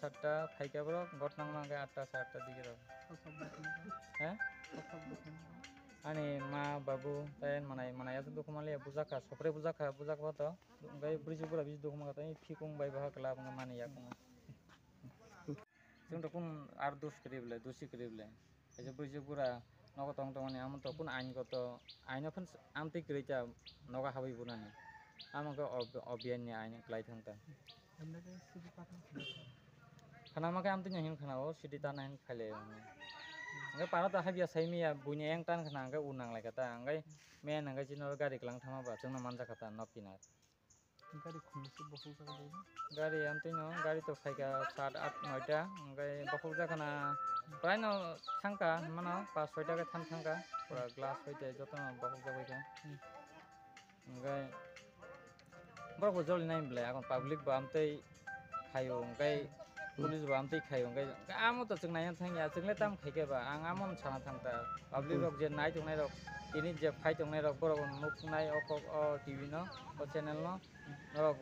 7টা ফাইকা বড় ঘটনা মাঙ্গে 8টা 7টা দিকে রক হ্যাঁ ani ma babu tayen manai atu dokumali bujaka sopre bujaka to gai briji pura bis dokuma ta fikung bai bah kala bang mani ya kung chung pun ar dos krible dosi krible ei je briji pura nogo tong tong ani am to pun ain ko to ain pun amti krita noga habai bunani amako obian ni ain klai thang ta khana ma ka amti nyahin khana o sidi tanahin khale ngai para ta habia saimia bunya yang tan khana ngai unang lai kata ngai men ngai jinor gari klang thama ba chungna manja kata nokina gari khumse bohol jaga dei gari amtino gari to phaika 7 8 9 ta ngai bohol jaga na prai no thangka mano 5 6 ta ka thangka pura glass hoite joto bohol jaga ka ngai bor ko joli nai blai akon public ba amtei khayo ngai police बामते खायो गय आमो त जों नायन थांया जोंले ताम खायके बा आं आमन साना थांता पाब्लिक रक जे नाय जोंनाय रक तिनि जे फाइ जोंनाय रक बरग मुख नाय अ टीवी न अ चैनल न रक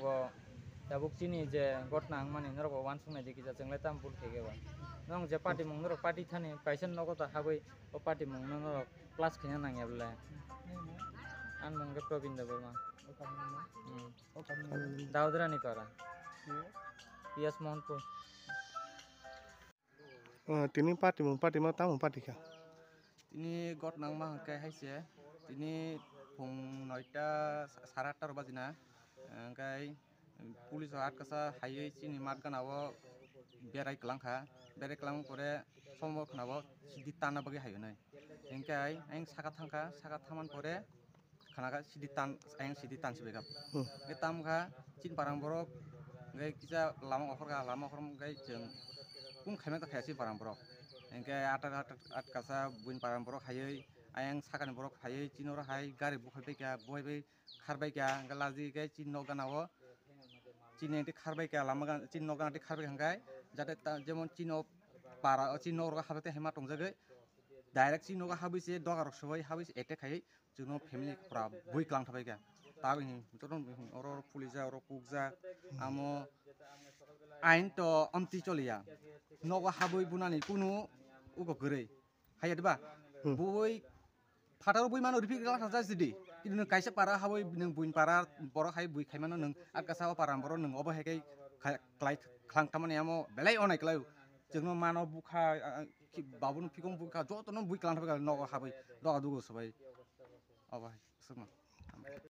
दाबुक चिनि जे घटना आं माने रक वान सुनाय देखि जा जोंले ताम बुल खायके बा नंग जे पार्टी मंग रक पार्टी थाने पाइसन नगो त हाबै अ पार्टी मंग न रक क्लास खैना नांगया बले आन मंग प्रवीण देबमा दाउदरानी पारा पियास मोहनपुर তিনি পার্টি মা তামু পার্টি খা তিনি গট নাংমা হাঁকাই হাইছে তিনি ফুং 9টা 8:30 বাজিনা ओमफ्राय पुलिस आटकासा हायै चिनि मात गानावो बेरायक्लां परे समो खनावो सिदि ताना बगे हायोनै ओमफ्राय आं साका थांमान परे खानागा सिदि तानसिबेगा बे तामखा चिन पारां बरक ओमफ्राय किजा लामा अखर ओमफ्राय जों पुं खायमा खायासि पारां बरक ओमफ्राय आटकासा बुइन पारां बरक हायै आं साकानि बरक हायै चिनर हाय गारि बहायबाय खारबाय गया ओमफ्राय लाजि गाय चिन नगानावो चिनि खारबाय गया लामा चिन नगानाति खारबाय हांगाय जाते जेमन चिन पारा चिन नरगा हाबते हेमा टंजागै डाइरेक्ट चिन नगा हाबैसे दगारक सबाय हाबैसे एटेक हायै जोंनो फेमिलि फ्रा बुइ क्लां थाबाय गया ताबिनि जतन और पुलिसा और कुकजा आमो आइन तो अमति चलिया नगा हाबै बुनानि कुनु उगो गरै हायदबा बुइ फाटार बुइ मानो रिपिट गला थाजा जिदि किनु काइसे पारा हाबै नों बुइन पारा बर हाय बुइ खायमानो नों आकासा पारा बर नों अबो हायकै क्लाइ ख्लां तामाने आमो बेलाय अनाय क्लाय जोंनो मानो बुखा बाबुन फिगं बुखा जतन बुइ क्लां थाबाय नगा हाबै दगा दुगो सबाय अबा सुमा